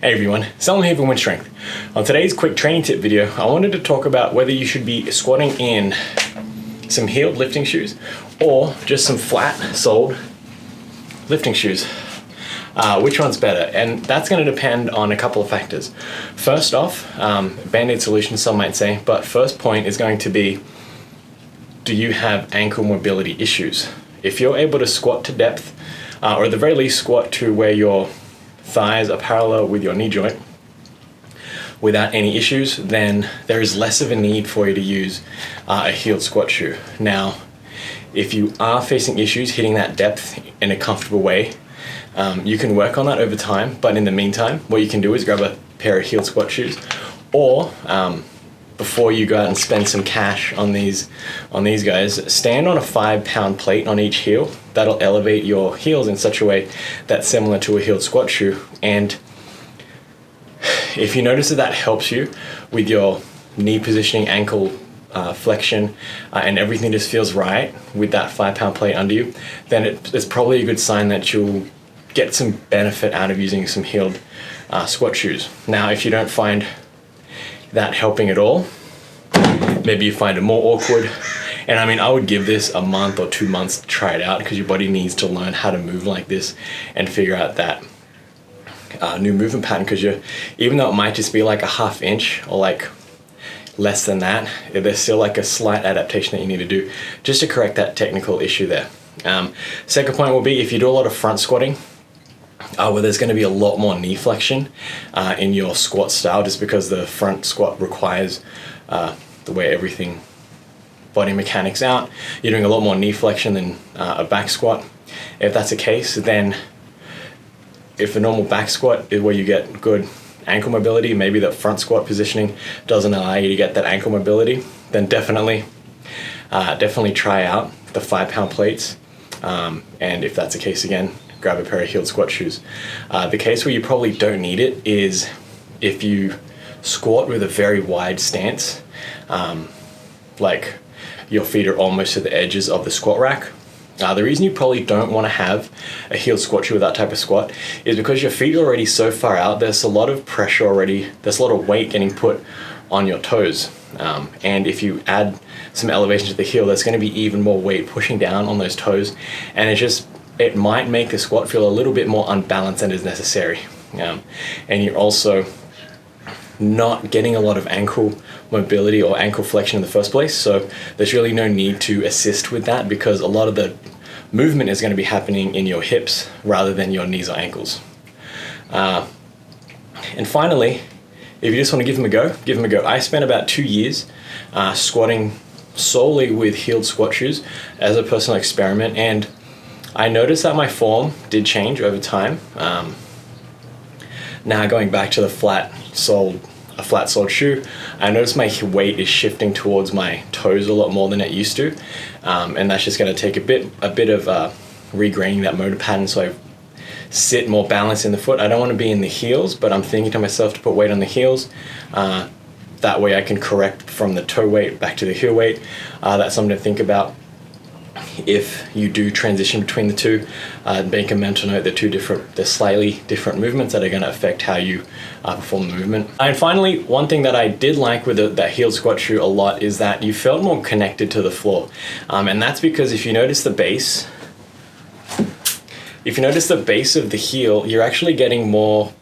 Hey everyone, Salman here from WynnStrength. On today's quick training tip video, I wanted to talk about whether you should be squatting in some heeled lifting shoes or just some flat-soled lifting shoes. Which one's better? And that's going to depend on a couple of factors. First off, band-aid solution, some might say, but first point is going to be, do you have ankle mobility issues? If you're able to squat to depth, or at the very least squat to where your thighs are parallel with your knee joint without any issues, then there is less of a need for you to use a heeled squat shoe. Now, if you are facing issues hitting that depth in a comfortable way, you can work on that over time, but in the meantime, what you can do is grab a pair of heeled squat shoes, or before you go out and spend some cash on these guys, stand on a 5-pound plate on each heel. That'll elevate your heels in such a way that's similar to a heeled squat shoe. And if you notice that helps you with your knee positioning, ankle flexion, and everything just feels right with that 5-pound plate under you, then it's probably a good sign that you'll get some benefit out of using some heeled squat shoes. Now, if you don't find that helping at all, maybe you find it more awkward, and I mean, I would give this a month or 2 months to try it out, because your body needs to learn how to move like this and figure out that new movement pattern, because even though it might just be like a ½ inch or like less than that, there's still like a slight adaptation that you need to do just to correct that technical issue there. Second point will be, if you do a lot of front squatting, where there's going to be a lot more knee flexion in your squat style, just because the front squat requires the way everything body mechanics out. You're doing a lot more knee flexion than a back squat. If that's the case, then if a normal back squat is where you get good ankle mobility, maybe that front squat positioning doesn't allow you to get that ankle mobility, then definitely try out the 5-pound plates. And if that's the case, again, grab a pair of heeled squat shoes. The case where you probably don't need it is if you squat with a very wide stance, like your feet are almost to the edges of the squat rack. The reason you probably don't want to have a heeled squat shoe with that type of squat is because your feet are already so far out, there's a lot of pressure already, there's a lot of weight getting put on your toes. And if you add some elevation to the heel, there's going to be even more weight pushing down on those toes, and it might make the squat feel a little bit more unbalanced than is necessary. And you're also not getting a lot of ankle mobility or ankle flexion in the first place, so there's really no need to assist with that, because a lot of the movement is going to be happening in your hips rather than your knees or ankles. And finally, if you just want to give them a go. I spent about 2 years squatting solely with heeled squat shoes as a personal experiment, and I noticed that my form did change over time. Now, going back to a flat soled shoe, I noticed my weight is shifting towards my toes a lot more than it used to, and that's just going to take a bit of regraining that motor pattern, so I sit more balanced in the foot. I don't want to be in the heels, but I'm thinking to myself to put weight on the heels. That way I can correct from the toe weight back to the heel weight. That's something to think about if you do transition between the two. Make a mental note, they're slightly different movements that are going to affect how you perform the movement. And finally, one thing that I did like with that heeled squat shoe a lot is that you felt more connected to the floor, and that's because if you notice the base of the heel, you're actually getting more.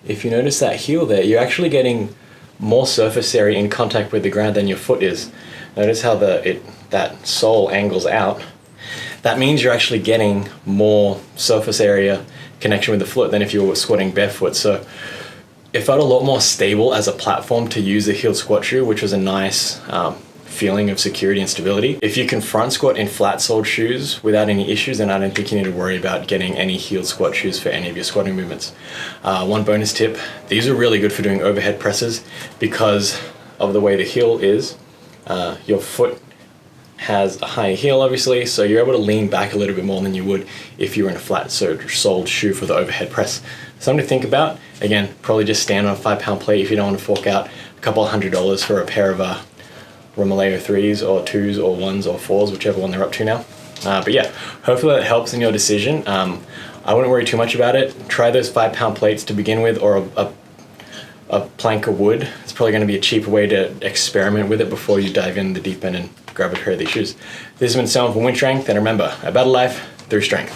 If you notice that heel there, you're actually getting more surface area in contact with the ground than your foot is. Notice how that sole angles out. That means you're actually getting more surface area connection with the foot than if you were squatting barefoot. So it felt a lot more stable as a platform to use a heeled squat shoe, which was a nice feeling of security and stability. If you can front squat in flat-soled shoes without any issues, then I don't think you need to worry about getting any heeled squat shoes for any of your squatting movements. One bonus tip, these are really good for doing overhead presses because of the way the heel is. Your foot has a higher heel, obviously, so you're able to lean back a little bit more than you would if you were in a flat-soled shoe for the overhead press. Something to think about. Again, probably just stand on a 5-pound plate if you don't want to fork out a couple $100 for a pair of Romaleo 3s or 2s or 1s or 4s, whichever one they're up to now. But yeah, hopefully that helps in your decision. I wouldn't worry too much about it. Try those 5-pound plates to begin with, or a plank of wood. It's probably going to be a cheaper way to experiment with it before you dive in the deep end and grab a pair of these shoes. This has been Sam from WynnStrength, and remember, a better life through strength.